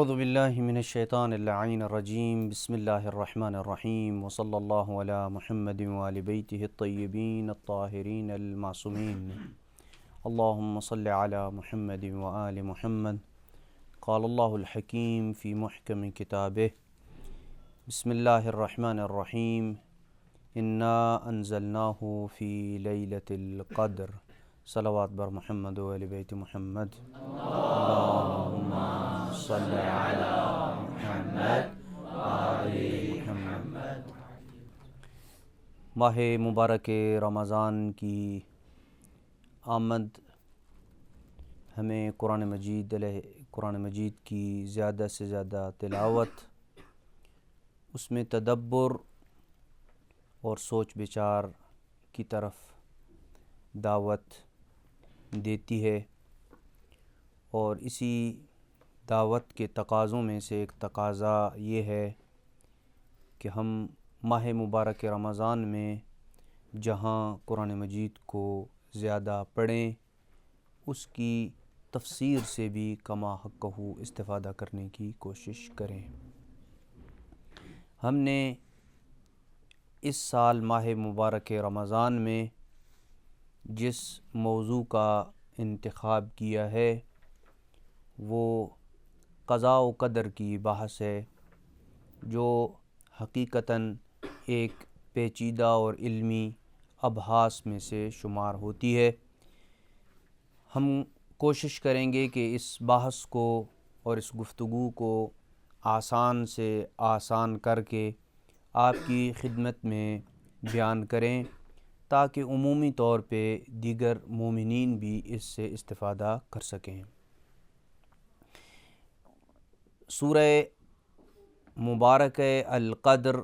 اعوذ باللہ من الشیطان اللعین الرجیم بسم اللہ الرحمن الرحیم وصلی اللہ علی محمد وآل بیتہ الطیبین الطاہرین المعصومین اللہم صل علی محمد وآل محمد قال اللہ الحکیم فی محکم کتابہ بسم اللہ الرحمن الرحیم انا انزلناہ فی لیلۃ القدر صلوات بر محمد وآل بیت محمد اللہم صلی علی محمد وآل محمد۔ ماہ مبارک رمضان کی آمد ہمیں قرآن مجید کی زیادہ سے زیادہ تلاوت، اس میں تدبر اور سوچ بچار کی طرف دعوت دیتی ہے، اور اسی دعوت کے تقاضوں میں سے ایک تقاضا یہ ہے کہ ہم ماہ مبارک رمضان میں جہاں قرآن مجید کو زیادہ پڑھیں، اس کی تفسیر سے بھی کما حقہ استفادہ کرنے کی کوشش کریں۔ ہم نے اس سال ماہ مبارک رمضان میں جس موضوع کا انتخاب کیا ہے وہ قضاء و قدر کی بحث ہے، جو حقیقتاً ایک پیچیدہ اور علمی ابحاث میں سے شمار ہوتی ہے۔ ہم کوشش کریں گے کہ اس بحث کو اور اس گفتگو کو آسان سے آسان کر کے آپ کی خدمت میں بیان کریں، تاکہ عمومی طور پہ دیگر مومنین بھی اس سے استفادہ کر سکیں۔ سورہ مبارک القدر،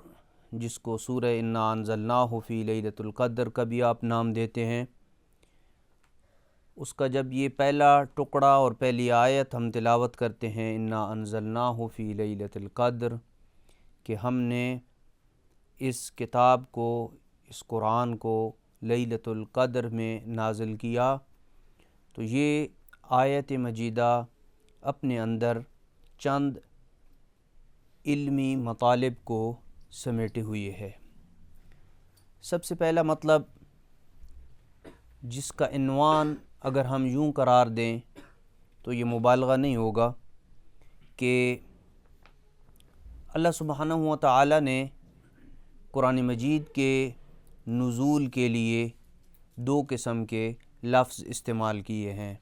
جس کو سورہ انا انزلناہ فی لیلۃ القدر کا بھی آپ نام دیتے ہیں، اس کا جب یہ پہلا ٹکڑا اور پہلی آیت ہم تلاوت کرتے ہیں، انا انزلناہ فی لیلۃ القدر، کہ ہم نے اس کتاب کو، اس قرآن کو لیلۃ القدر میں نازل کیا، تو یہ آیت مجیدہ اپنے اندر چند علمی مطالب کو سمیٹے ہوئے ہے۔ سب سے پہلا مطلب، جس کا عنوان اگر ہم یوں قرار دیں تو یہ مبالغہ نہیں ہوگا کہ اللہ سبحانہ و تعالی نے قرآن مجید کے نزول کے لیے دو قسم کے لفظ استعمال کیے ہیں،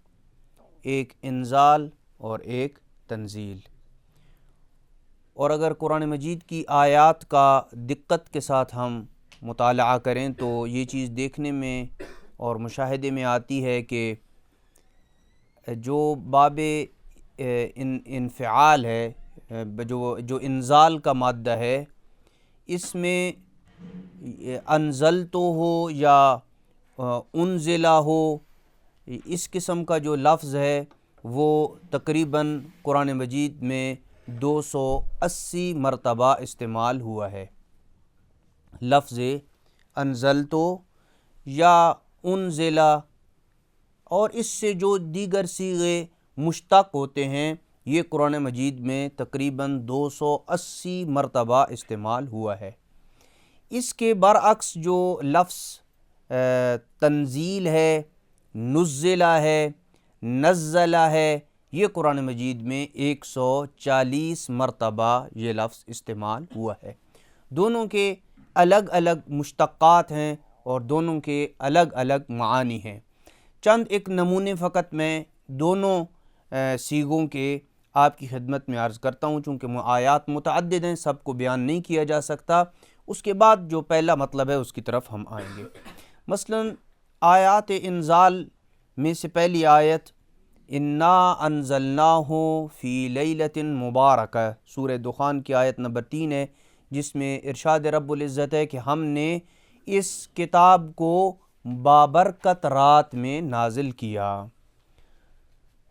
ایک انزال اور ایک تنزیل۔ اور اگر قرآن مجید کی آیات کا دقت کے ساتھ ہم مطالعہ کریں تو یہ چیز دیکھنے میں اور مشاہدے میں آتی ہے کہ جو باب انفعال ہے، جو انزال کا مادہ ہے، اس میں انزلتو ہو یا انزلہ ہو، اس قسم کا جو لفظ ہے وہ تقریباً قرآن مجید میں 280 مرتبہ استعمال ہوا ہے۔ لفظ انزلتو یا انزلہ اور اس سے جو دیگر صیغے مشتق ہوتے ہیں، یہ قرآن مجید میں تقریباً 280 مرتبہ استعمال ہوا ہے۔ اس کے برعکس جو لفظ تنزیل ہے، نزلہ ہے، نزلہ ہے، یہ قرآن مجید میں 140 مرتبہ یہ لفظ استعمال ہوا ہے۔ دونوں کے الگ الگ مشتقات ہیں اور دونوں کے الگ الگ معانی ہیں۔ چند ایک نمونے فقط میں دونوں صیغوں کے آپ کی خدمت میں عرض کرتا ہوں، چونکہ آیات متعدد ہیں، سب کو بیان نہیں کیا جا سکتا۔ اس کے بعد جو پہلا مطلب ہے اس کی طرف ہم آئیں گے۔ مثلاً آیات انزال میں سے پہلی آیت انا انزلناہ فی لیلۃ مبارکہ، سورہ دخان کی آیت نمبر 3 ہے، جس میں ارشاد رب العزت ہے کہ ہم نے اس کتاب کو بابرکت رات میں نازل کیا۔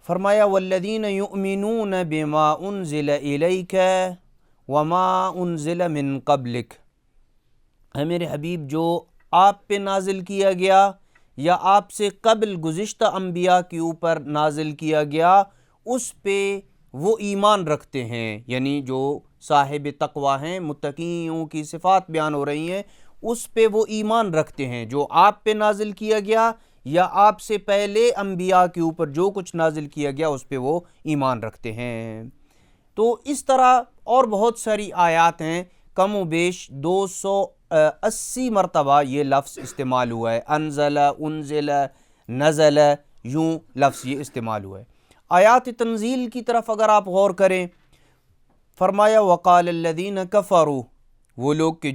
فرمایا والذین یؤمنون بما انزل الیک وما انزل من قبلک، اے میرے حبیب جو آپ پہ نازل کیا گیا یا آپ سے قبل گزشتہ انبیاء کے اوپر نازل کیا گیا، اس پہ وہ ایمان رکھتے ہیں، یعنی جو صاحب تقوی ہیں، متقیوں کی صفات بیان ہو رہی ہیں، اس پہ وہ ایمان رکھتے ہیں جو آپ پہ نازل کیا گیا یا آپ سے پہلے انبیاء کے اوپر جو کچھ نازل کیا گیا اس پہ وہ ایمان رکھتے ہیں۔ تو اس طرح اور بہت ساری آیات ہیں، کم و بیش 280 مرتبہ یہ لفظ استعمال ہوا ہے، انزل، انزل، نزل، یوں لفظ یہ استعمال ہوا ہے۔ آیات تنزیل کی طرف اگر آپ غور کریں، فرمایا وقال الذین کفروا، وہ لوگ کہ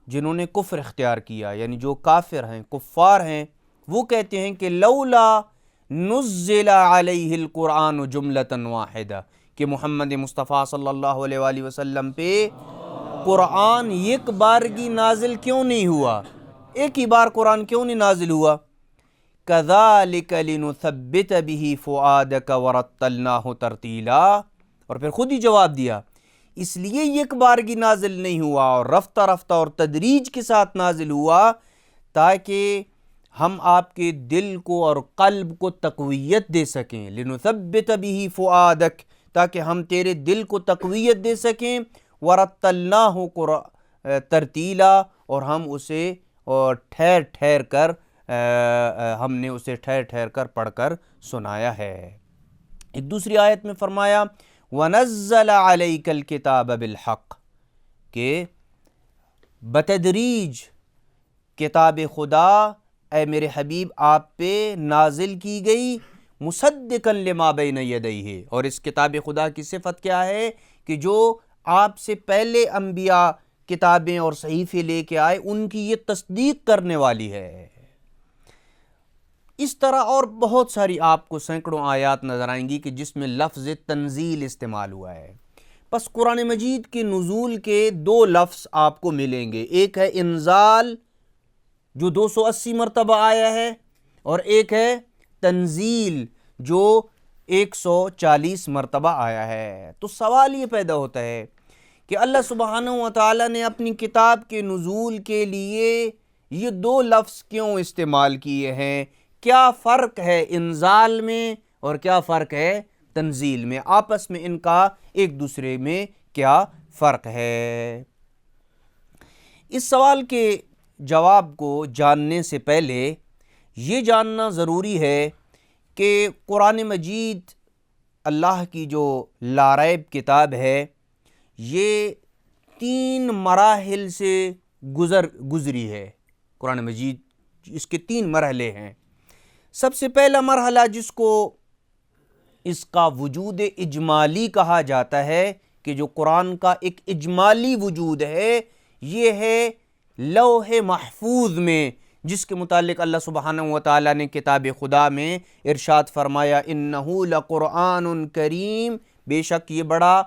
جنہوں نے کفر اختیار کیا، یعنی جو کافر ہیں، کفار ہیں، وہ کہتے ہیں کہ لولا نزل علیہ القرآن جملۃ واحدہ، کہ محمد مصطفیٰ صلی اللہ علیہ وآلہ وسلم پہ قرآن ایک بارگی نازل کیوں نہیں ہوا، ایک ہی بار قرآن کیوں نہیں نازل ہوا؟ كَذَلِكَ لِنُثَبِّتَ بِهِ فُؤَادَكَ وَرَتَّلْنَاهُ تَرْتِيلًا، اور پھر خود ہی جواب دیا، اس لیے ایک بارگی نازل نہیں ہوا اور رفتہ رفتہ اور تدریج کے ساتھ نازل ہوا تاکہ ہم آپ کے دل کو اور قلب کو تقویت دے سکیں، لِنُثَبِّتَ بِهِ فُؤَادَكَ، تاکہ ہم تیرے دل کو تقویت دے سکیں، وَرَتَّلْنَاهُ تَرْتِيلًا، اور ہم اسے ٹھہر ٹھہر کر ہم نے اسے ٹھہر ٹھہر کر پڑھ کر سنایا ہے۔ ایک دوسری آیت میں فرمایا وَنَزَّلَ عَلَيْكَ الْكِتَابَ بِالْحَقِّ، کہ بتدریج کتاب خدا اے میرے حبیب آپ پہ نازل کی گئی، مصدقاً لما بین یدیہ، اور اس کتاب خدا کی صفت کیا ہے کہ جو آپ سے پہلے انبیاء کتابیں اور صحیفے لے کے آئے ان کی یہ تصدیق کرنے والی ہے۔ اس طرح اور بہت ساری آپ کو سینکڑوں آیات نظر آئیں گی کہ جس میں لفظ تنزیل استعمال ہوا ہے۔ بس قرآن مجید کے نزول کے دو لفظ آپ کو ملیں گے، ایک ہے انزال جو 280 مرتبہ آیا ہے، اور ایک ہے تنزیل جو 140 مرتبہ آیا ہے۔ تو سوال یہ پیدا ہوتا ہے کہ اللہ سبحانہ و تعالیٰ نے اپنی کتاب کے نزول کے لیے یہ دو لفظ کیوں استعمال کیے ہیں؟ کیا فرق ہے انزال میں اور کیا فرق ہے تنزیل میں؟ آپس میں ان کا ایک دوسرے میں کیا فرق ہے؟ اس سوال کے جواب کو جاننے سے پہلے یہ جاننا ضروری ہے کہ قرآن مجید اللہ کی جو لاریب کتاب ہے یہ 3 مراحل سے گزری ہے۔ قرآن مجید اس کے 3 مرحلے ہیں۔ سب سے پہلا مرحلہ جس کو اس کا وجود اجمالی کہا جاتا ہے، کہ جو قرآن کا ایک اجمالی وجود ہے، یہ ہے لوح محفوظ میں، جس کے متعلق اللہ سبحانہ و تعالیٰ نے کتاب خدا میں ارشاد فرمایا انہ لقرآن کریم، بے شک یہ بڑا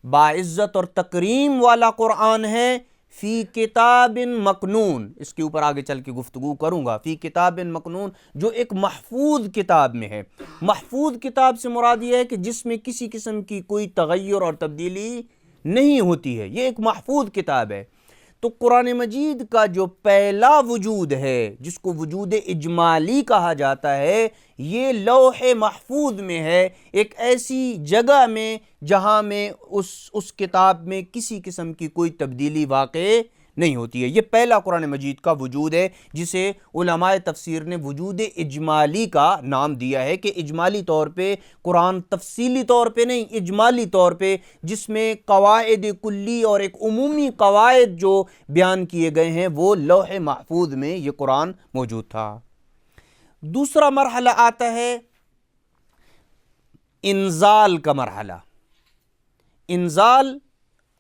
باعزت اور تکریم والا قرآن ہے، فی کتاب مکنون، اس کے اوپر آگے چل کے گفتگو کروں گا، فی کتاب مکنون، جو ایک محفوظ کتاب میں ہے۔ محفوظ کتاب سے مراد یہ ہے کہ جس میں کسی قسم کی کوئی تغیر اور تبدیلی نہیں ہوتی ہے، یہ ایک محفوظ کتاب ہے۔ تو قرآن مجید کا جو پہلا وجود ہے جس کو وجود اجمالی کہا جاتا ہے، یہ لوح محفوظ میں ہے، ایک ایسی جگہ میں جہاں میں اس کتاب میں کسی قسم کی کوئی تبدیلی واقع نہیں ہوتی ہے۔ یہ پہلا قرآن مجید کا وجود ہے جسے علماء تفسیر نے وجود اجمالی کا نام دیا ہے، کہ اجمالی طور پہ قرآن تفصیلی طور پہ نہیں، اجمالی طور پہ، جس میں قواعد کلی اور ایک عمومی قواعد جو بیان کیے گئے ہیں وہ لوح محفوظ میں یہ قرآن موجود تھا۔ دوسرا مرحلہ آتا ہے انزال کا مرحلہ۔ انزال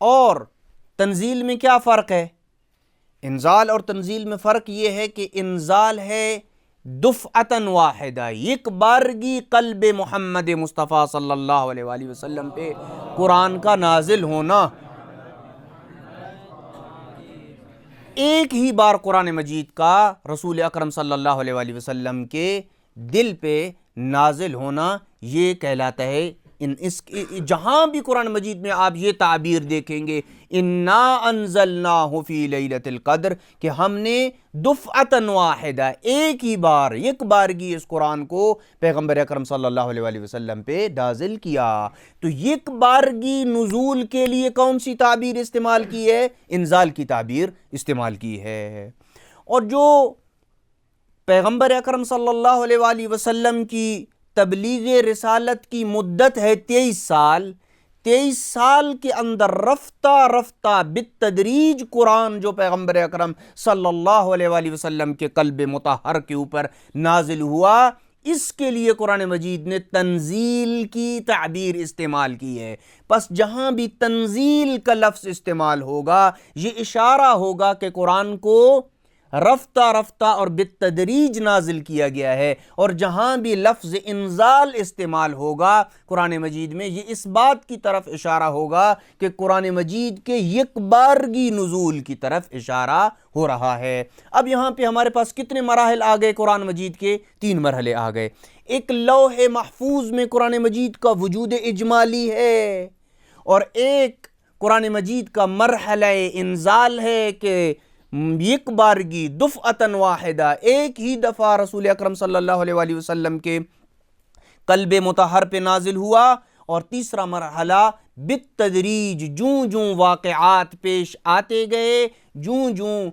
اور تنزیل میں کیا فرق ہے؟ انزال اور تنزیل میں فرق یہ ہے کہ انزال ہے دفعتاً واحدہ، ایک بارگی قلب محمد مصطفیٰ صلی اللہ علیہ وآلہ وسلم پہ قرآن کا نازل ہونا، ایک ہی بار قرآن مجید کا رسول اکرم صلی اللہ علیہ وآلہ وسلم کے دل پہ نازل ہونا، یہ کہلاتا ہے جہاں بھی قرآن مجید میں آپ یہ تعبیر دیکھیں گے انا انزلناہ فی لیلۃ القدر کہ ہم نے دفعۃ واحدہ ایک ہی بار ایک بارگی اس قرآن کو پیغمبر اکرم صلی اللہ علیہ وآلہ وسلم پہ نازل کیا، تو ایک بارگی نزول کے لیے کون سی تعبیر استعمال کی ہے؟ انزال کی تعبیر استعمال کی ہے۔ اور جو پیغمبر اکرم صلی اللہ علیہ وآلہ وسلم کی تبلیغ رسالت کی مدت ہے 23 سال، 23 سال کے اندر رفتہ رفتہ بالتدریج قرآن جو پیغمبر اکرم صلی اللہ علیہ وآلہ وسلم کے قلب مطہر کے اوپر نازل ہوا، اس کے لیے قرآن مجید نے تنزیل کی تعبیر استعمال کی ہے۔ پس جہاں بھی تنزیل کا لفظ استعمال ہوگا یہ اشارہ ہوگا کہ قرآن کو رفتہ رفتہ اور بالتدریج نازل کیا گیا ہے، اور جہاں بھی لفظ انزال استعمال ہوگا قرآن مجید میں یہ اس بات کی طرف اشارہ ہوگا کہ قرآن مجید کے یک بارگی نزول کی طرف اشارہ ہو رہا ہے۔ اب یہاں پہ ہمارے پاس کتنے مراحل آ گئے قرآن مجید کے؟ 3 مرحلے آ گئے۔ ایک لوح محفوظ میں قرآن مجید کا وجود اجمالی ہے، اور ایک قرآن مجید کا مرحلہ انزال ہے کہ ایک بارگی دفعۃ واحدہ ایک ہی دفعہ رسول اکرم صلی اللہ علیہ وآلہ وسلم کے قلب مطہر پہ نازل ہوا، اور تیسرا مرحلہ بالتدریج جوں جوں واقعات پیش آتے گئے، جوں جوں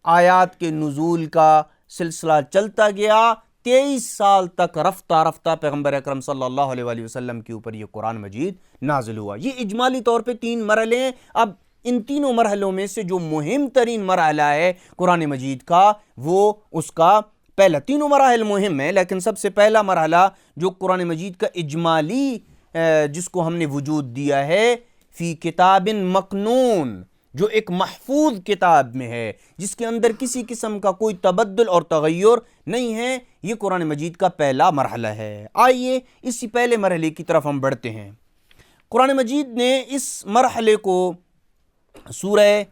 آیات کے نزول کا سلسلہ چلتا گیا، 23 سال تک رفتہ رفتہ پیغمبر اکرم صلی اللہ علیہ وآلہ وسلم کے اوپر یہ قرآن مجید نازل ہوا۔ یہ اجمالی طور پہ 3 مرحلے ہیں۔ اب ان تینوں مرحلوں میں سے جو مہم ترین مرحلہ ہے قرآن مجید کا وہ اس کا پہلا، تینوں مراحل مہم ہیں لیکن سب سے پہلا مرحلہ جو قرآن مجید کا اجمالی جس کو ہم نے وجود دیا ہے فی کتاب مکنون، جو ایک محفوظ کتاب میں ہے جس کے اندر کسی قسم کا کوئی تبدل اور تغیر نہیں ہے، یہ قرآن مجید کا پہلا مرحلہ ہے۔ آئیے اسی پہلے مرحلے کی طرف ہم بڑھتے ہیں۔ قرآن مجید نے اس مرحلے کو سورہ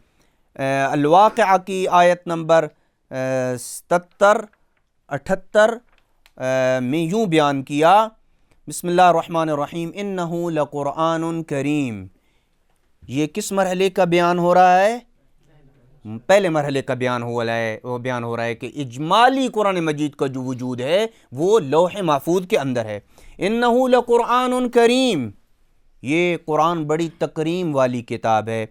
الواقعہ کی آیت نمبر 77-78 میں یوں بیان کیا، بسم اللہ الرحمن الرحیم، انہ لقرآن کریم۔ یہ کس مرحلے کا بیان ہو رہا ہے؟ پہلے مرحلے کا بیان ہو رہا ہے کہ اجمالی قرآن مجید کا جو وجود ہے وہ لوح محفوظ کے اندر ہے۔ انہ لقرآن کریم، یہ قرآن بڑی تکریم والی کتاب ہے،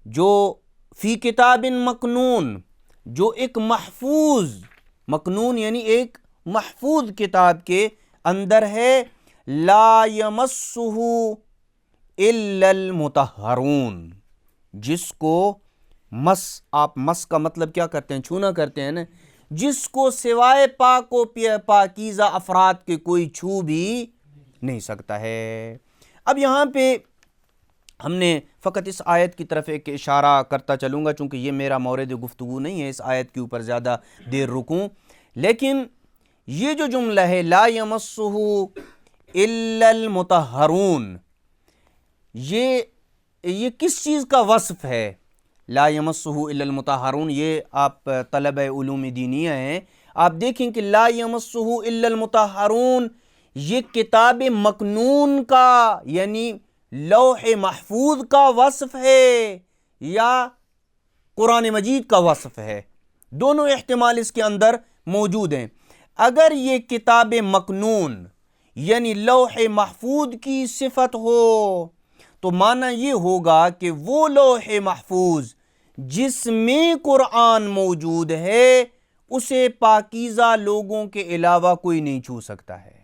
جو فی کتاب مکنون، جو ایک محفوظ، مکنون یعنی ایک محفوظ کتاب کے اندر ہے، لا یمسہ الا المطہرون، جس کو مس، آپ مس کا مطلب کیا کرتے ہیں؟ چھونا کرتے ہیں نا، جس کو سوائے پاک و پاکیزہ افراد کے کوئی چھو بھی نہیں سکتا ہے۔ اب یہاں پہ ہم نے فقط اس آیت کی طرف ایک اشارہ کرتا چلوں گا چونکہ یہ میرا مورد گفتگو نہیں ہے اس آیت کے اوپر زیادہ دیر رکوں، لیکن یہ جو جملہ ہے لا یمسہ الا المطہرون، یہ کس چیز کا وصف ہے؟ لا یمسہ الا المطہرون، یہ آپ طلبہ علوم دینیہ ہیں، آپ دیکھیں کہ لا یمسہ الا المطہرون یہ کتاب مکنون کا یعنی لوح محفوظ کا وصف ہے یا قرآن مجید کا وصف ہے؟ دونوں احتمال اس کے اندر موجود ہیں۔ اگر یہ کتاب مکنون یعنی لوح محفوظ کی صفت ہو تو معنی یہ ہوگا کہ وہ لوح محفوظ جس میں قرآن موجود ہے اسے پاکیزہ لوگوں کے علاوہ کوئی نہیں چھو سکتا ہے۔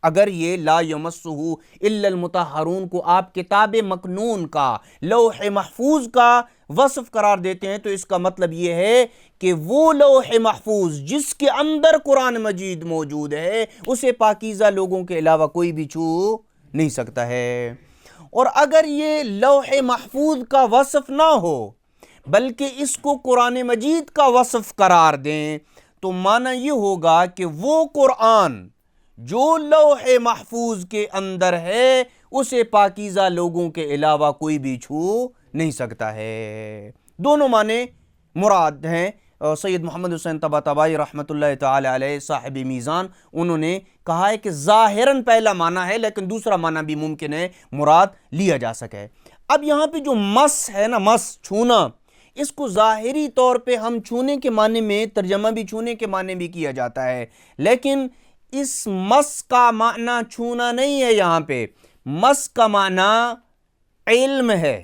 اگر یہ لا یمسہ الا المطہرون کو آپ کتاب مکنون کا، لوح محفوظ کا وصف قرار دیتے ہیں تو اس کا مطلب یہ ہے کہ وہ لوح محفوظ جس کے اندر قرآن مجید موجود ہے اسے پاکیزہ لوگوں کے علاوہ کوئی بھی چھو نہیں سکتا ہے۔ اور اگر یہ لوح محفوظ کا وصف نہ ہو بلکہ اس کو قرآن مجید کا وصف قرار دیں تو معنی یہ ہوگا کہ وہ قرآن جو لوح محفوظ کے اندر ہے اسے پاکیزہ لوگوں کے علاوہ کوئی بھی چھو نہیں سکتا ہے۔ دونوں معنی مراد ہیں، سید محمد حسین طباطبائی رحمۃ اللہ تعالی علیہ صاحب میزان، انہوں نے کہا ہے کہ ظاہراً پہلا معنی ہے لیکن دوسرا معنی بھی ممکن ہے مراد لیا جا سکے۔ اب یہاں پہ جو مس ہے نا، مس چھونا، اس کو ظاہری طور پہ ہم چھونے کے معنی میں ترجمہ بھی چھونے کے معنی بھی کیا جاتا ہے، لیکن اس مس کا معنی چھونا نہیں ہے۔ یہاں پہ مس کا معنی علم ہے،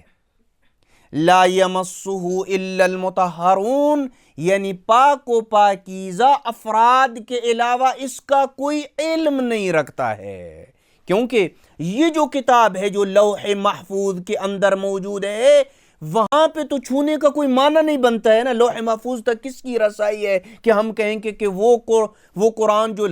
لا یمسہ الا المطہرون، یعنی پاک و پاکیزہ افراد کے علاوہ اس کا کوئی علم نہیں رکھتا ہے، کیونکہ یہ جو کتاب ہے جو لوح محفوظ کے اندر موجود ہے، وہاں پہ تو چھونے کا کوئی معنی نہیں بنتا ہے نا۔ لوح محفوظ تک کس کی رسائی ہے کہ ہم کہیں کہ وہ قرآن جو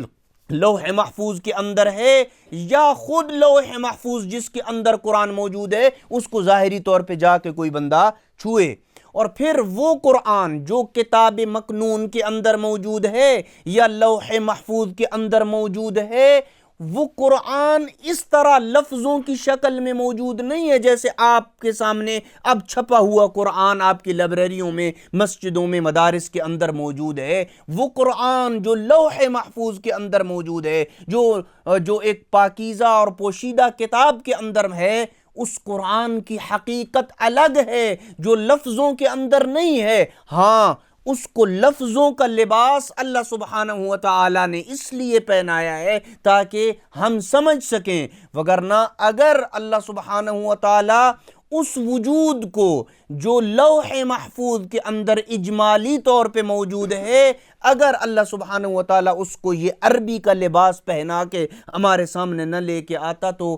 لوح محفوظ کے اندر ہے، یا خود لوح محفوظ جس کے اندر قرآن موجود ہے اس کو ظاہری طور پہ جا کے کوئی بندہ چھوئے، اور پھر وہ قرآن جو کتاب مکنون کے اندر موجود ہے یا لوح محفوظ کے اندر موجود ہے، وہ قرآن اس طرح لفظوں کی شکل میں موجود نہیں ہے جیسے آپ کے سامنے اب چھپا ہوا قرآن آپ کی لائبریریوں میں، مسجدوں میں، مدارس کے اندر موجود ہے۔ وہ قرآن جو لوح محفوظ کے اندر موجود ہے، جو ایک پاکیزہ اور پوشیدہ کتاب کے اندر ہے، اس قرآن کی حقیقت الگ ہے جو لفظوں کے اندر نہیں ہے۔ ہاں، اس کو لفظوں کا لباس اللہ سبحانہ و تعالی نے اس لیے پہنایا ہے تاکہ ہم سمجھ سکیں، وگرنہ اگر اللہ سبحانہ و تعالی اس وجود کو جو لوح محفوظ کے اندر اجمالی طور پہ موجود ہے، اگر اللہ سبحانہ و تعالی اس کو یہ عربی کا لباس پہنا کے ہمارے سامنے نہ لے کے آتا تو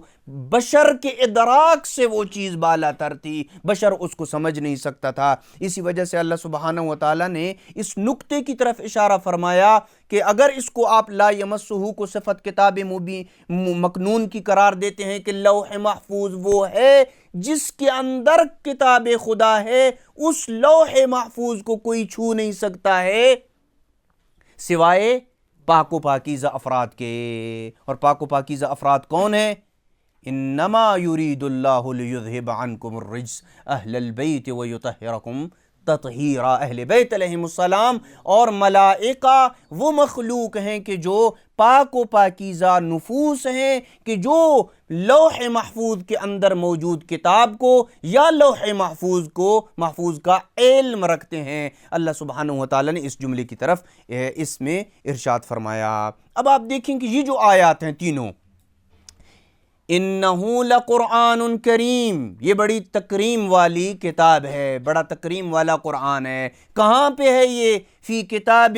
بشر کے ادراک سے وہ چیز بالا تر تھی، بشر اس کو سمجھ نہیں سکتا تھا۔ اسی وجہ سے اللہ سبحانہ و تعالی نے اس نقطے کی طرف اشارہ فرمایا کہ اگر اس کو آپ لا یمسہ کو صفت کتاب مکنون کی قرار دیتے ہیں کہ لوح محفوظ وہ ہے جس کے اندر کتاب خدا ہے، اس لوح محفوظ کو کوئی چھو نہیں سکتا ہے سوائے پاک و پاکیزہ افراد کے۔ اور پاک و پاکیزہ افراد کون ہیں؟ انما یرید اللہ لیذہب عنکم الرجس اہل البیت ویطہرکم تطہیرا۔ اہل بیت علیہم السلام اور ملائکہ وہ مخلوق ہیں کہ جو پاک و پاکیزہ نفوس ہیں، کہ جو لوح محفوظ کے اندر موجود کتاب کو یا لوح محفوظ کا علم رکھتے ہیں۔ اللہ سبحانہ و تعالی نے اس جملے کی طرف اس میں ارشاد فرمایا۔ اب آپ دیکھیں کہ یہ جو آیات ہیں تینوں، انہو لقرآن کریم، یہ بڑی تکریم والی کتاب ہے، بڑا تکریم والا قرآن ہے۔ کہاں پہ ہے یہ؟ فی کتاب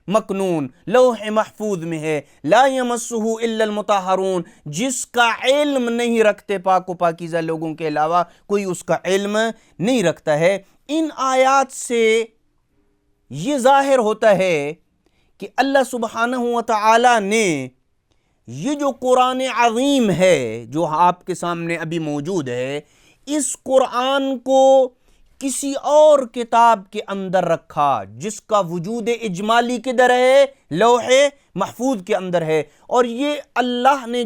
مکنون، لوح محفوظ میں ہے، لا یمسہ الا المطہرون، جس کا علم نہیں رکھتے پاک و پاکیزہ لوگوں کے علاوہ کوئی اس کا علم نہیں رکھتا ہے۔ ان آیات سے یہ ظاہر ہوتا ہے کہ اللہ سبحانہ و تعالی نے یہ جو قرآن عظیم ہے جو آپ کے سامنے ابھی موجود ہے، اس قرآن کو کسی اور کتاب کے اندر رکھا جس کا وجود اجمالی کدھر ہے؟ لوح محفوظ کے اندر ہے۔ اور یہ اللہ نے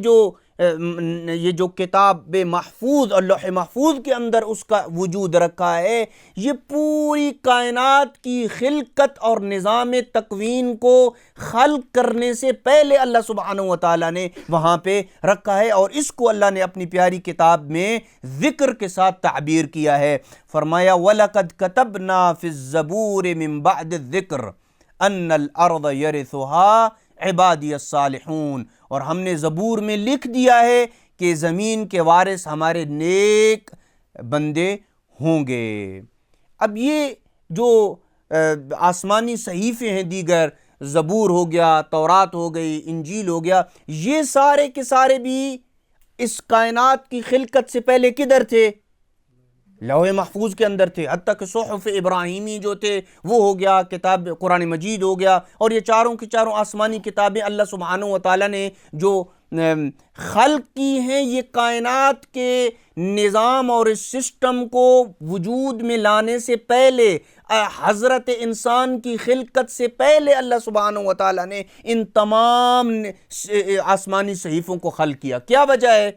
یہ جو کتاب محفوظ اور لوح محفوظ کے اندر اس کا وجود رکھا ہے، یہ پوری کائنات کی خلقت اور نظام تکوین کو خلق کرنے سے پہلے اللہ سبحانہ و تعالی نے وہاں پہ رکھا ہے، اور اس کو اللہ نے اپنی پیاری کتاب میں ذکر کے ساتھ تعبیر کیا ہے۔ فرمایا وَلَقَدْ كَتَبْنَا فِي الزَّبُورِ مِن بَعْدِ الذِّكْرِ أَنَّ الْأَرْضَ يَرِثُهَا عبادی الصالحون، اور ہم نے زبور میں لکھ دیا ہے کہ زمین کے وارث ہمارے نیک بندے ہوں گے۔ اب یہ جو آسمانی صحیفے ہیں، دیگر زبور ہو گیا، تورات ہو گئی، انجیل ہو گیا، یہ سارے کے سارے بھی اس کائنات کی خلقت سے پہلے کدھر تھے؟ لوح محفوظ کے اندر تھے۔ حتیٰ کہ صحف ابراہیمی جو تھے وہ ہو گیا، کتاب قرآن مجید ہو گیا، اور یہ چاروں کی چاروں آسمانی کتابیں اللہ سبحانہ و تعالی نے جو خلق کی ہیں، یہ کائنات کے نظام اور اس سسٹم کو وجود میں لانے سے پہلے، حضرت انسان کی خلقت سے پہلے اللہ سبحانہ و تعالی نے ان تمام آسمانی صحیفوں کو خلق کیا۔ کیا وجہ ہے؟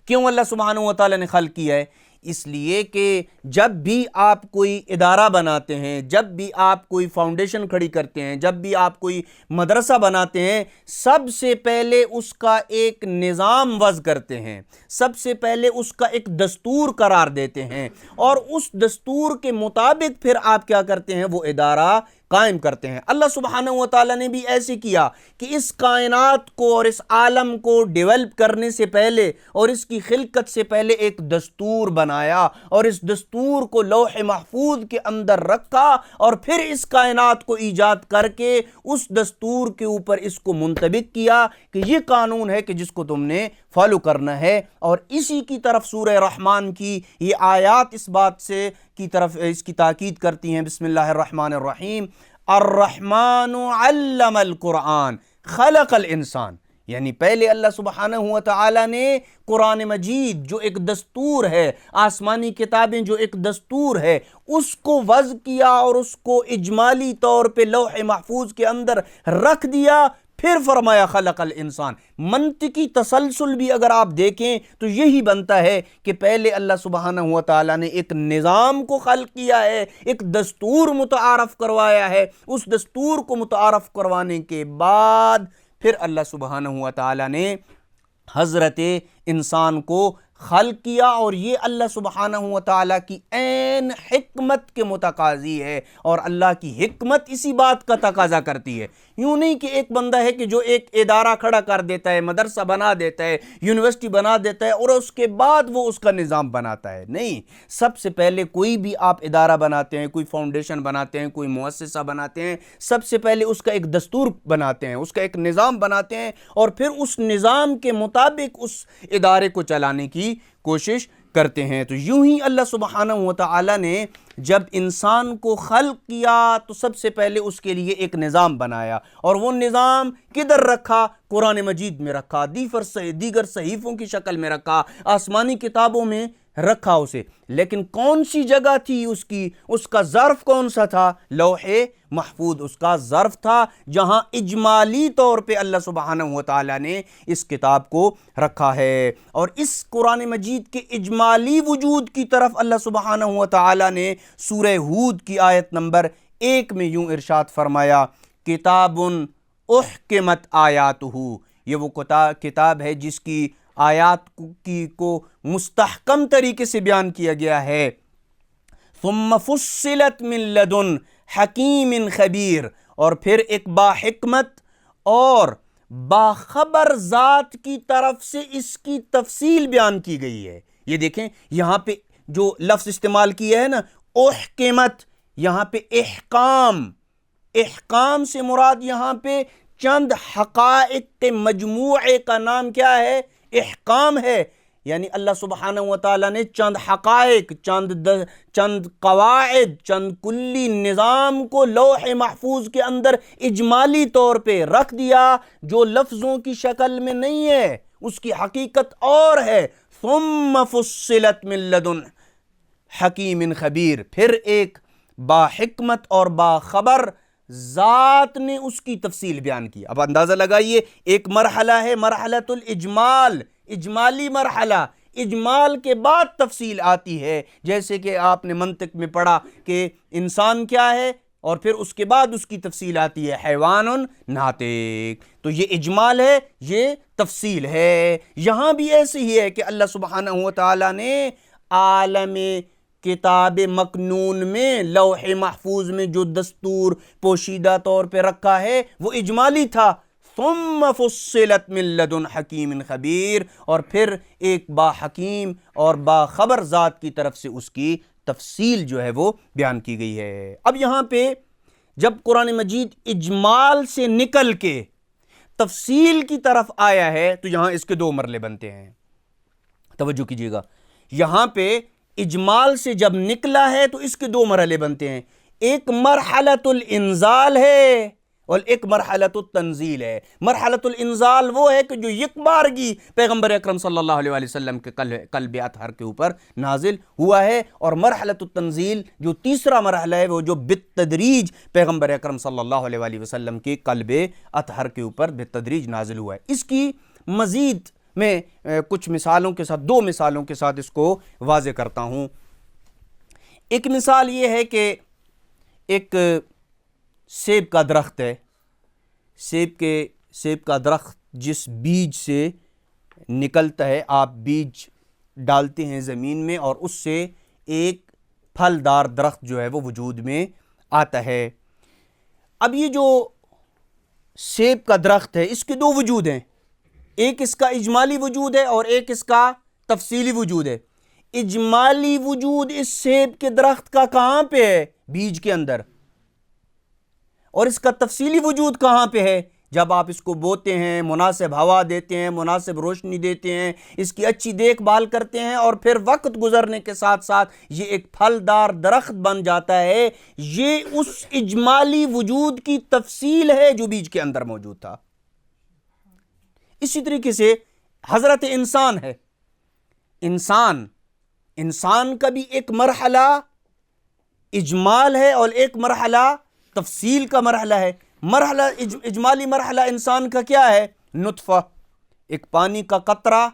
کیوں اللہ سبحانہ و تعالی نے خلق کیا ہے؟ اس لیے کہ جب بھی آپ کوئی ادارہ بناتے ہیں، جب بھی آپ کوئی فاؤنڈیشن کھڑی کرتے ہیں، جب بھی آپ کوئی مدرسہ بناتے ہیں، سب سے پہلے اس کا ایک نظام وضع کرتے ہیں، سب سے پہلے اس کا ایک دستور قرار دیتے ہیں، اور اس دستور کے مطابق پھر آپ کیا کرتے ہیں، وہ ادارہ قائم کرتے ہیں۔ اللہ سبحانہ و تعالیٰ نے بھی ایسے کیا کہ اس کائنات کو اور اس عالم کو ڈیولپ کرنے سے پہلے اور اس کی خلقت سے پہلے ایک دستور بنایا، اور اس دستور کو لوح محفوظ کے اندر رکھا، اور پھر اس کائنات کو ایجاد کر کے اس دستور کے اوپر اس کو منطبق کیا کہ یہ قانون ہے کہ جس کو تم نے فالو کرنا ہے۔ اور اسی کی طرف سورہ رحمان کی یہ آیات اس بات سے کی طرف اس کی تاکید کرتی ہیں۔ بسم اللہ الرحمن الرحیم، الرحمن علم القرآن خلق الانسان، یعنی پہلے اللہ سبحانہ و تعالی نے قرآن مجید جو ایک دستور ہے، آسمانی کتابیں جو ایک دستور ہے، اس کو وضع کیا اور اس کو اجمالی طور پہ لوح محفوظ کے اندر رکھ دیا، پھر فرمایا خلق الانسان۔ منطقی تسلسل بھی اگر آپ دیکھیں تو یہی بنتا ہے کہ پہلے اللہ سبحانہ و تعالیٰ نے ایک نظام کو خلق کیا ہے، ایک دستور متعارف کروایا ہے، اس دستور کو متعارف کروانے کے بعد پھر اللہ سبحانہ و تعالیٰ نے حضرت انسان کو خلق کیا، اور یہ اللہ سبحانہ و تعالیٰ کی عین حکمت کے متقاضی ہے، اور اللہ کی حکمت اسی بات کا تقاضا کرتی ہے۔ یوں نہیں کہ ایک بندہ ہے کہ جو ایک ادارہ کھڑا کر دیتا ہے، مدرسہ بنا دیتا ہے، یونیورسٹی بنا دیتا ہے، اور اس کے بعد وہ اس کا نظام بناتا ہے۔ نہیں، سب سے پہلے کوئی بھی آپ ادارہ بناتے ہیں، کوئی فاؤنڈیشن بناتے ہیں، کوئی مؤسسہ بناتے ہیں، سب سے پہلے اس کا ایک دستور بناتے ہیں، اس کا ایک نظام بناتے ہیں، اور پھر اس نظام کے مطابق اس ادارے کو چلانے کی کوشش کرتے ہیں۔ تو یوں ہی اللہ سبحانہ و تعالی نے جب انسان کو خلق کیا تو سب سے پہلے اس کے لیے ایک نظام بنایا، اور وہ نظام کدھر رکھا؟ قرآن مجید میں رکھا، دیگر صحیفوں کی شکل میں رکھا، آسمانی کتابوں میں رکھا اسے۔ لیکن کون سی جگہ تھی اس کا ظرف کون سا تھا؟ لوح محفوظ اس کا ظرف تھا، جہاں اجمالی طور پہ اللہ سبحانہ و تعالیٰ نے اس کتاب کو رکھا ہے۔ اور اس قرآن مجید کے اجمالی وجود کی طرف اللہ سبحانہ و تعالیٰ نے سورہ ہود کی آیت نمبر 1 میں یوں ارشاد فرمایا، کتاب احکمت آیاتہ، یہ وہ کتاب ہے جس کی آیات کو مستحکم طریقے سے بیان کیا گیا ہے۔ ثم فصلت من لدن حکیم خبیر، اور پھر ایک باحکمت اور باخبر ذات کی طرف سے اس کی تفصیل بیان کی گئی ہے۔ یہ دیکھیں یہاں پہ جو لفظ استعمال کیا ہے نا، احکمت، یہاں پہ احکام سے مراد یہاں پہ چند حقائق کے مجموعے کا نام کیا ہے؟ احکام ہے۔ یعنی اللہ سبحانہ و تعالیٰ نے چند حقائق، چند قواعد، چند کلی نظام کو لوح محفوظ کے اندر اجمالی طور پہ رکھ دیا، جو لفظوں کی شکل میں نہیں ہے، اس کی حقیقت اور ہے۔ ثم فصلت من لدن حکیم خبیر، پھر ایک باحکمت اور باخبر ذات نے اس کی تفصیل بیان کی۔ اب اندازہ لگائیے، ایک مرحلہ ہے مرحلۃ الاجمال، اجمالی مرحلہ، اجمال کے بعد تفصیل آتی ہے، جیسے کہ آپ نے منطق میں پڑھا کہ انسان کیا ہے، اور پھر اس کے بعد اس کی تفصیل آتی ہے حیوان ناطق۔ تو یہ اجمال ہے، یہ تفصیل ہے۔ یہاں بھی ایسے ہی ہے کہ اللہ سبحانہ و تعالیٰ نے عالم کتاب مکنون میں لوح محفوظ میں جو دستور پوشیدہ طور پہ رکھا ہے وہ اجمالی تھا۔ ثم فصلت من لدن حکیم خبیر، اور پھر ایک باحکیم اور باخبر ذات کی طرف سے اس کی تفصیل جو ہے وہ بیان کی گئی ہے۔ اب یہاں پہ جب قرآن مجید اجمال سے نکل کے تفصیل کی طرف آیا ہے تو یہاں اس کے دو مرحلے بنتے ہیں، توجہ کیجیے گا۔ یہاں پہ اجمال سے جب نکلا ہے تو اس کے دو مرحلے بنتے ہیں، ایک مرحلۃ الانزال ہے اور ایک مرحلۃ التنزیل ہے۔ مرحلۃ الانزال وہ ہے کہ جو یک بارگی پیغمبر اکرم صلی اللہ علیہ وسلم کے قلب اطہر کے اوپر نازل ہوا ہے، اور مرحلۃ التنزیل جو تیسرا مرحلہ ہے وہ جو بالتدریج پیغمبر اکرم صلی اللہ علیہ وسلم کے قلب اطہر کے اوپر بالتدریج نازل ہوا ہے۔ اس کی مزید میں کچھ مثالوں کے ساتھ، 2 مثالوں کے ساتھ اس کو واضح کرتا ہوں۔ ایک مثال یہ ہے کہ ایک سیب کا درخت ہے، سیب کا درخت جس بیج سے نکلتا ہے، آپ بیج ڈالتے ہیں زمین میں اور اس سے ایک پھلدار درخت جو ہے وہ وجود میں آتا ہے۔ اب یہ جو سیب کا درخت ہے اس کے 2 وجود ہیں، ایک اس کا اجمالی وجود ہے اور ایک اس کا تفصیلی وجود ہے۔ اجمالی وجود اس سیب کے درخت کا کہاں پہ ہے؟ بیج کے اندر۔ اور اس کا تفصیلی وجود کہاں پہ ہے؟ جب آپ اس کو بوتے ہیں، مناسب ہوا دیتے ہیں، مناسب روشنی دیتے ہیں، اس کی اچھی دیکھ بھال کرتے ہیں، اور پھر وقت گزرنے کے ساتھ ساتھ یہ ایک پھلدار درخت بن جاتا ہے۔ یہ اس اجمالی وجود کی تفصیل ہے جو بیج کے اندر موجود تھا۔ اسی طریقے سے حضرت انسان ہے، انسان کا بھی ایک مرحلہ اجمال ہے اور ایک مرحلہ تفصیل کا مرحلہ ہے۔ مرحلہ اجمالی مرحلہ انسان کا کیا ہے؟ نطفہ، ایک پانی کا قطرہ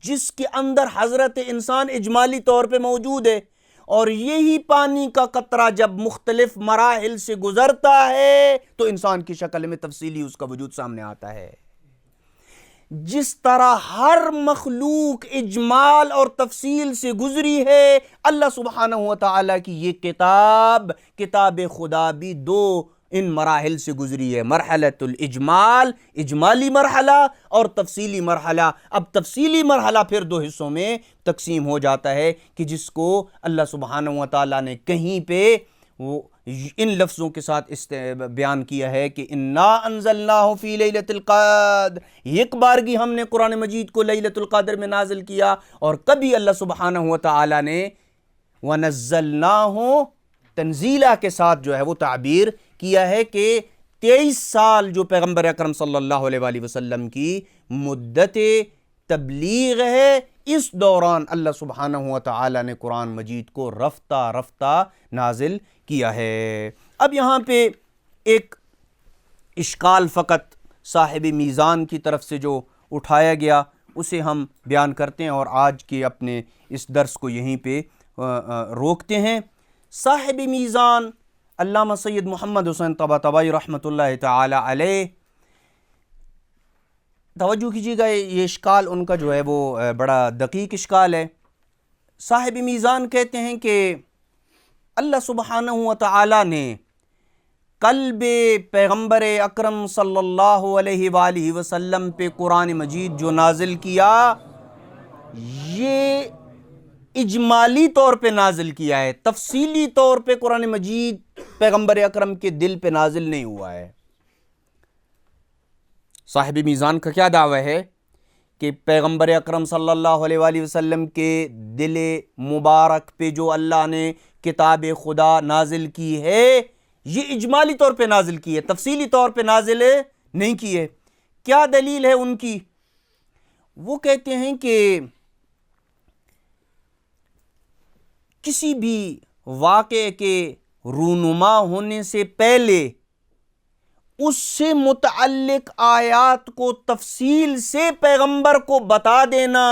جس کے اندر حضرت انسان اجمالی طور پہ موجود ہے، اور یہی پانی کا قطرہ جب مختلف مراحل سے گزرتا ہے تو انسان کی شکل میں تفصیلی اس کا وجود سامنے آتا ہے۔ جس طرح ہر مخلوق اجمال اور تفصیل سے گزری ہے، اللہ سبحانہ وتعالی کی یہ کتاب خدا بھی 2 ان مراحل سے گزری ہے، مرحلۃ الاجمال، اجمالی مرحلہ، اور تفصیلی مرحلہ۔ اب تفصیلی مرحلہ پھر 2 حصوں میں تقسیم ہو جاتا ہے کہ جس کو اللہ سبحانہ وتعالی نے کہیں پہ وہ ان لفظوں کے ساتھ بیان کیا ہے کہ انا انزلناہ فی لیلۃ القدر، ایک بارگی ہم نے قرآن مجید کو لیلۃ القدر میں نازل کیا، اور کبھی اللہ سبحانہ وتعالی نے ونزلناہ تنزیلا کے ساتھ جو ہے وہ تعبیر کیا ہے کہ 23 سال جو پیغمبر اکرم صلی اللہ علیہ وآلہ وسلم کی مدت تبلیغ ہے، اس دوران اللہ سبحانہ وتعالی نے قرآن مجید کو رفتہ رفتہ نازل کیا ہے۔ اب یہاں پہ ایک اشکال فقط صاحب میزان کی طرف سے جو اٹھایا گیا اسے ہم بیان کرتے ہیں اور آج کے اپنے اس درس کو یہیں پہ روکتے ہیں۔ صاحب میزان علامہ سید محمد حسین طباطبائی رحمۃ اللہ تعالی علیہ، توجہ کیجیے گا، یہ اشکال ان کا جو ہے وہ بڑا دقیق اشکال ہے۔ صاحب میزان کہتے ہیں کہ اللہ سبحانہ وتعالی نے قلب پیغمبر اکرم صلی اللہ علیہ وآلہ وسلم پہ قرآن مجید جو نازل کیا، یہ اجمالی طور پہ نازل کیا ہے، تفصیلی طور پہ قرآن مجید پیغمبر اکرم کے دل پہ نازل نہیں ہوا ہے۔ صاحب میزان کا کیا دعویٰ ہے کہ پیغمبر اکرم صلی اللہ علیہ وآلہ وسلم کے دل مبارک پہ جو اللہ نے کتاب خدا نازل کی ہے یہ اجمالی طور پہ نازل کی ہے، تفصیلی طور پہ نازل نہیں کی ہے۔ کیا دلیل ہے ان کی؟ وہ کہتے ہیں کہ کسی بھی واقعے کے رونما ہونے سے پہلے اس سے متعلق آیات کو تفصیل سے پیغمبر کو بتا دینا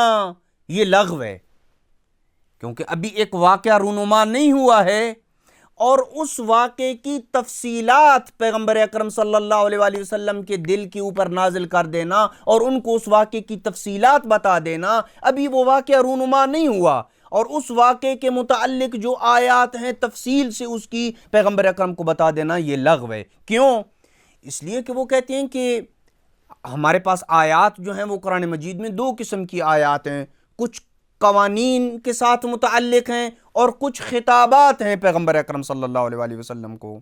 یہ لغو ہے، کیونکہ ابھی ایک واقعہ رونما نہیں ہوا ہے، اور اس واقعے کی تفصیلات پیغمبر اکرم صلی اللہ علیہ وآلہ وسلم کے دل کے اوپر نازل کر دینا اور ان کو اس واقعے کی تفصیلات بتا دینا، ابھی وہ واقعہ رونما نہیں ہوا، اور اس واقعے کے متعلق جو آیات ہیں تفصیل سے اس کی پیغمبر اکرم کو بتا دینا یہ لغو ہے۔ کیوں؟ اس لیے کہ وہ کہتے ہیں کہ ہمارے پاس آیات جو ہیں وہ قرآن مجید میں 2 قسم کی آیات ہیں، کچھ قوانین کے ساتھ متعلق ہیں اور کچھ خطابات ہیں پیغمبر اکرم صلی اللہ علیہ وآلہ وسلم کو۔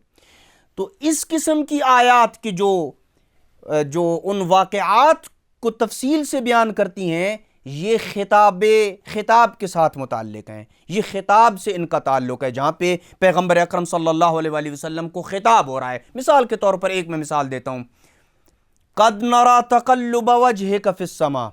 تو اس قسم کی آیات کے جو ان واقعات کو تفصیل سے بیان کرتی ہیں یہ خطاب کے ساتھ متعلق ہیں، یہ خطاب سے ان کا تعلق ہے، جہاں پہ پیغمبر اکرم صلی اللہ علیہ وآلہ وسلم کو خطاب ہو رہا ہے۔ مثال کے طور پر میں مثال دیتا ہوں، قد نرى تقلب وجهك في السماء،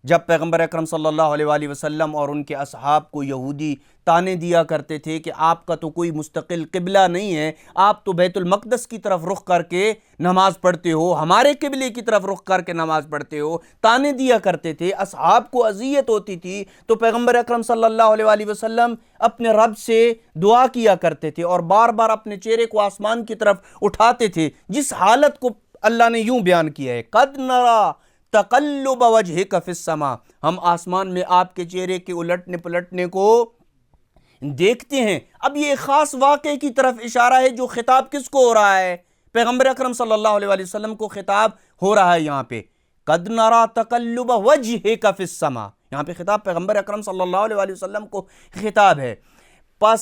جب پیغمبر اکرم صلی اللہ علیہ وآلہ وسلم اور ان کے اصحاب کو یہودی تانے دیا کرتے تھے کہ آپ کا تو کوئی مستقل قبلہ نہیں ہے، آپ تو بیت المقدس کی طرف رخ کر کے نماز پڑھتے ہو، ہمارے قبلے کی طرف رخ کر کے نماز پڑھتے ہو، تانے دیا کرتے تھے، اصحاب کو اذیت ہوتی تھی، تو پیغمبر اکرم صلی اللہ علیہ وآلہ وسلم اپنے رب سے دعا کیا کرتے تھے اور بار بار اپنے چہرے کو آسمان کی طرف اٹھاتے تھے، جس حالت کو اللہ نے یوں بیان کیا ہے، قد نرا تقلب وجہک فی السماء، ہم آسمان میں آپ کے چہرے کے الٹنے پلٹنے کو دیکھتے ہیں۔ اب یہ ایک خاص واقعے کی طرف اشارہ ہے، جو خطاب کس کو ہو رہا ہے؟ پیغمبر اکرم صلی اللہ علیہ وسلم کو خطاب ہو رہا ہے یہاں پہ، قد نرا تقلب وجہک فی السماء، یہاں پہ خطاب پیغمبر اکرم صلی اللہ علیہ وسلم کو خطاب ہے۔ پس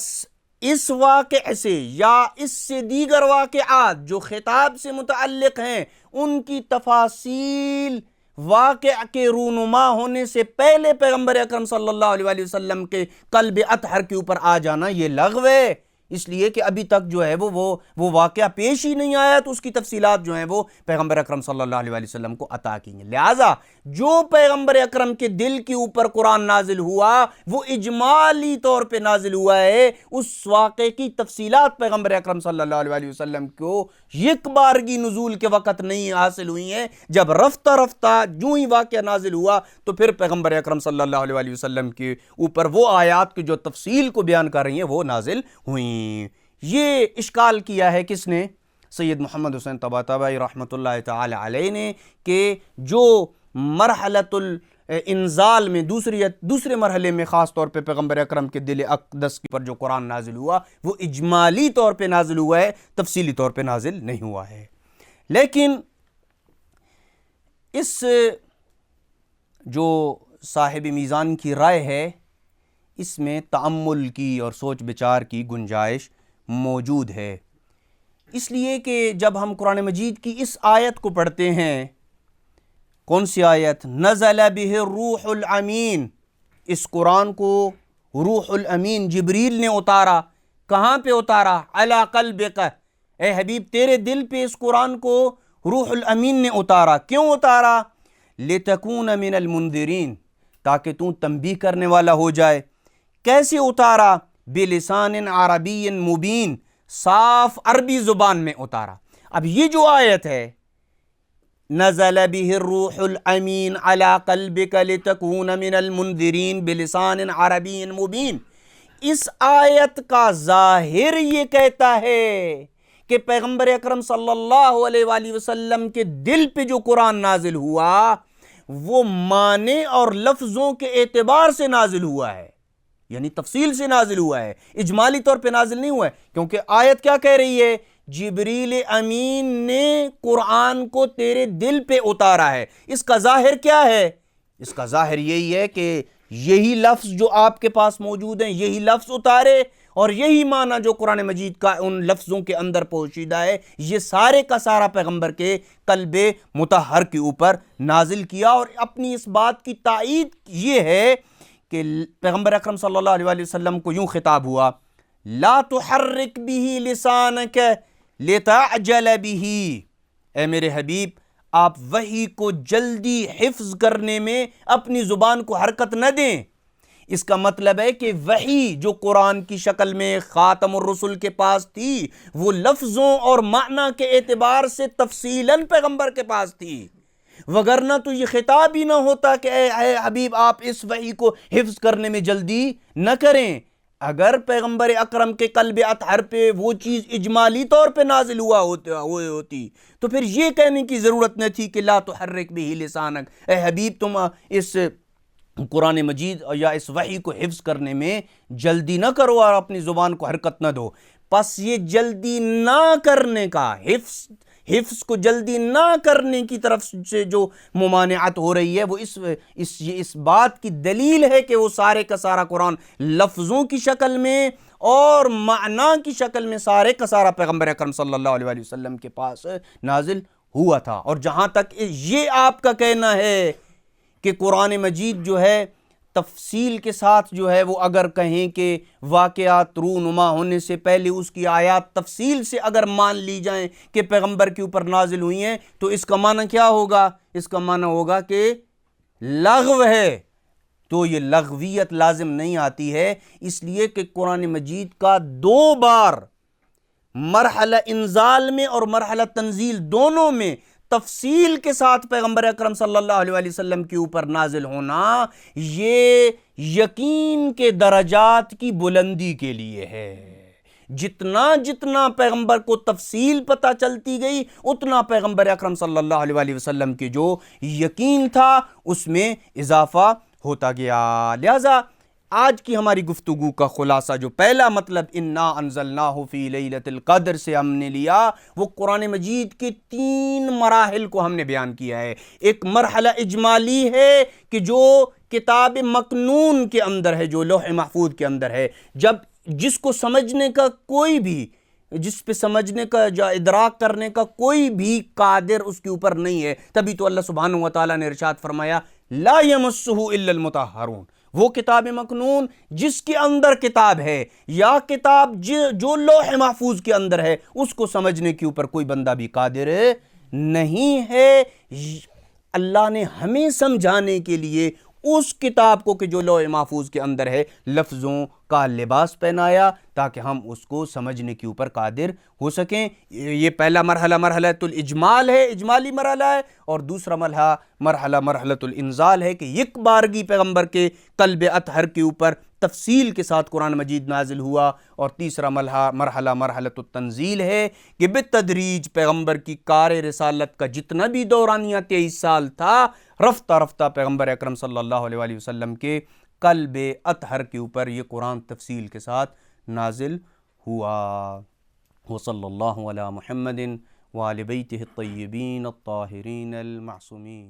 اس واقعے سے یا اس سے دیگر واقعات جو خطاب سے متعلق ہیں، ان کی تفاصیل واقع کے رونما ہونے سے پہلے پیغمبر اکرم صلی اللہ علیہ وآلہ وسلم کے قلب اطہر کے اوپر آ جانا یہ لغو ہے، اس لیے کہ ابھی تک جو ہے وہ واقعہ پیش ہی نہیں آیا، تو اس کی تفصیلات جو ہیں وہ پیغمبر اکرم صلی اللہ علیہ وآلہ وسلم کو عطا کی ہیں۔ لہٰذا جو پیغمبر اکرم کے دل کے اوپر قرآن نازل ہوا وہ اجمالی طور پہ نازل ہوا ہے، اس واقعے کی تفصیلات پیغمبر اکرم صلی اللہ علیہ وآلہ وسلم کو یک بارگی نزول کے وقت نہیں حاصل ہوئی ہیں، جب رفتہ رفتہ جو ہی واقعہ نازل ہوا تو پھر پیغمبر اکرم صلی اللہ علیہ وآلہ وسلم کے اوپر وہ آیات کی جو تفصیل کو بیان کر رہی ہیں وہ نازل ہوئیں۔ یہ اشکال کیا ہے کس نے؟ سید محمد حسین طباطبائی رحمۃ اللہ تعالی علیہ نے، کہ جو مرحلۃ الانزال میں دوسرے مرحلے میں خاص طور پہ پیغمبر اکرم کے دل اقدس پر جو قرآن نازل ہوا وہ اجمالی طور پہ نازل ہوا ہے، تفصیلی طور پہ نازل نہیں ہوا ہے۔ لیکن اس جو صاحب میزان کی رائے ہے، اس میں تأمل کی اور سوچ بچار کی گنجائش موجود ہے، اس لیے کہ جب ہم قرآن مجید کی اس آیت کو پڑھتے ہیں، کون سی آیت؟ نزل بہ الروح الامین، اس قرآن کو روح الامین جبریل نے اتارا، کہاں پہ اتارا؟ علی قلبک، اے حبیب تیرے دل پہ اس قرآن کو روح الامین نے اتارا۔ کیوں اتارا؟ لتکون من المنذرین، تاکہ تو تنبیہ کرنے والا ہو جائے۔ کیسے اتارا؟ بلسان عربی مبین، صاف عربی زبان میں اتارا۔ اب یہ جو آیت ہے نزل بہ الروح الامین علی قلبک لتکون من المنذرین بلسان عربی مبین، اس آیت کا ظاہر یہ کہتا ہے کہ پیغمبر اکرم صلی اللہ علیہ وآلہ وسلم کے دل پہ جو قرآن نازل ہوا وہ معنی اور لفظوں کے اعتبار سے نازل ہوا ہے، یعنی تفصیل سے نازل ہوا ہے، اجمالی طور پہ نازل نہیں ہوا ہے، کیونکہ آیت کیا کہہ رہی ہے؟ جبریل امین نے قرآن کو تیرے دل پہ اتارا ہے۔ اس کا ظاہر کیا ہے؟ اس کا ظاہر یہی ہے کہ یہی لفظ جو آپ کے پاس موجود ہیں یہی لفظ اتارے، اور یہی معنی جو قرآن مجید کا ان لفظوں کے اندر پوشیدہ ہے یہ سارے کا سارا پیغمبر کے قلب مطہر کے اوپر نازل کیا۔ اور اپنی اس بات کی تائید یہ ہے کہ پیغمبر اکرم صلی اللہ علیہ وسلم کو یوں خطاب ہوا، لا تحرک به لسانک لتعجل به، اے میرے حبیب آپ وحی کو جلدی حفظ کرنے میں اپنی زبان کو حرکت نہ دیں۔ اس کا مطلب ہے کہ وحی جو قرآن کی شکل میں خاتم الرسل کے پاس تھی وہ لفظوں اور معنی کے اعتبار سے تفصیلاً پیغمبر کے پاس تھی، وگرنہ تو یہ خطاب ہی نہ ہوتا کہ اے حبیب آپ اس وحی کو حفظ کرنے میں جلدی نہ کریں۔ اگر پیغمبر اکرم کے قلب اطہر پہ وہ چیز اجمالی طور پہ نازل ہوتی تو پھر یہ کہنے کی ضرورت نہ تھی کہ لا تحرک بہ لسانک، اے حبیب تم اس قرآن مجید یا اس وحی کو حفظ کرنے میں جلدی نہ کرو اور اپنی زبان کو حرکت نہ دو۔ پس یہ جلدی نہ کرنے کا، حفظ کو جلدی نہ کرنے کی طرف سے جو ممانعت ہو رہی ہے وہ اس بات کی دلیل ہے کہ وہ سارے کا سارا قرآن لفظوں کی شکل میں اور معنی کی شکل میں سارے کا سارا پیغمبر اکرم صلی اللہ علیہ وسلم کے پاس نازل ہوا تھا۔ اور جہاں تک یہ آپ کا کہنا ہے کہ قرآن مجید جو ہے تفصیل کے ساتھ جو ہے وہ اگر کہیں کہ واقعات رونما ہونے سے پہلے اس کی آیات تفصیل سے اگر مان لی جائیں کہ پیغمبر کے اوپر نازل ہوئی ہیں تو اس کا معنی کیا ہوگا؟ اس کا معنی ہوگا کہ لغو ہے تو یہ لغویت لازم نہیں آتی ہے، اس لیے کہ قرآن مجید کا 2 بار مرحلہ انزال میں اور مرحلہ تنزیل دونوں میں تفصیل کے ساتھ پیغمبر اکرم صلی اللہ علیہ وسلم کے اوپر نازل ہونا، یہ یقین کے درجات کی بلندی کے لیے ہے۔ جتنا جتنا پیغمبر کو تفصیل پتہ چلتی گئی، اتنا پیغمبر اکرم صلی اللہ علیہ وسلم کی جو یقین تھا اس میں اضافہ ہوتا گیا۔ لہذا آج کی ہماری گفتگو کا خلاصہ جو پہلا مطلب انا انزلناہ فی لیلۃ القدر سے ہم نے لیا، وہ قرآن مجید کے 3 مراحل کو ہم نے بیان کیا ہے۔ ایک مرحلہ اجمالی ہے کہ جو کتاب مکنون کے اندر ہے، جو لوح محفوظ کے اندر ہے، جس کو سمجھنے کا کوئی بھی، جس پہ سمجھنے کا یا ادراک کرنے کا کوئی بھی قادر اس کے اوپر نہیں ہے، تبھی تو اللہ سبحانہ و تعالیٰ نے ارشاد فرمایا لا یمسہ الا المطہرون۔ وہ کتاب مکنون جس کے اندر کتاب ہے یا کتاب جو لوح محفوظ کے اندر ہے، اس کو سمجھنے کے اوپر کوئی بندہ بھی قادر نہیں ہے۔ اللہ نے ہمیں سمجھانے کے لیے اس کتاب کو کہ جو لوح محفوظ کے اندر ہے لفظوں کا لباس پہنایا تاکہ ہم اس کو سمجھنے کے اوپر قادر ہو سکیں۔ یہ پہلا مرحلہ مرحلۃ الاجمال ہے، اجمالی مرحلہ ہے، اور دوسرا مرحلہ مرحلۃ الانزال ہے کہ یک بارگی پیغمبر کے قلب اطہر کے اوپر تفصیل کے ساتھ قرآن مجید نازل ہوا، اور تیسرا مرحلہ مرحلۃ التنزیل ہے کہ بالتدریج پیغمبر کی کار رسالت کا جتنا بھی دورانیہ 23 سال تھا، رفتہ رفتہ پیغمبر اکرم صلی اللہ علیہ وسلم کے قلب اطہر کے اوپر یہ قرآن تفصیل کے ساتھ نازل ہوا۔ وصلی اللہ علی محمد وآل بیتہ الطیبین الطاہرین المعصومین۔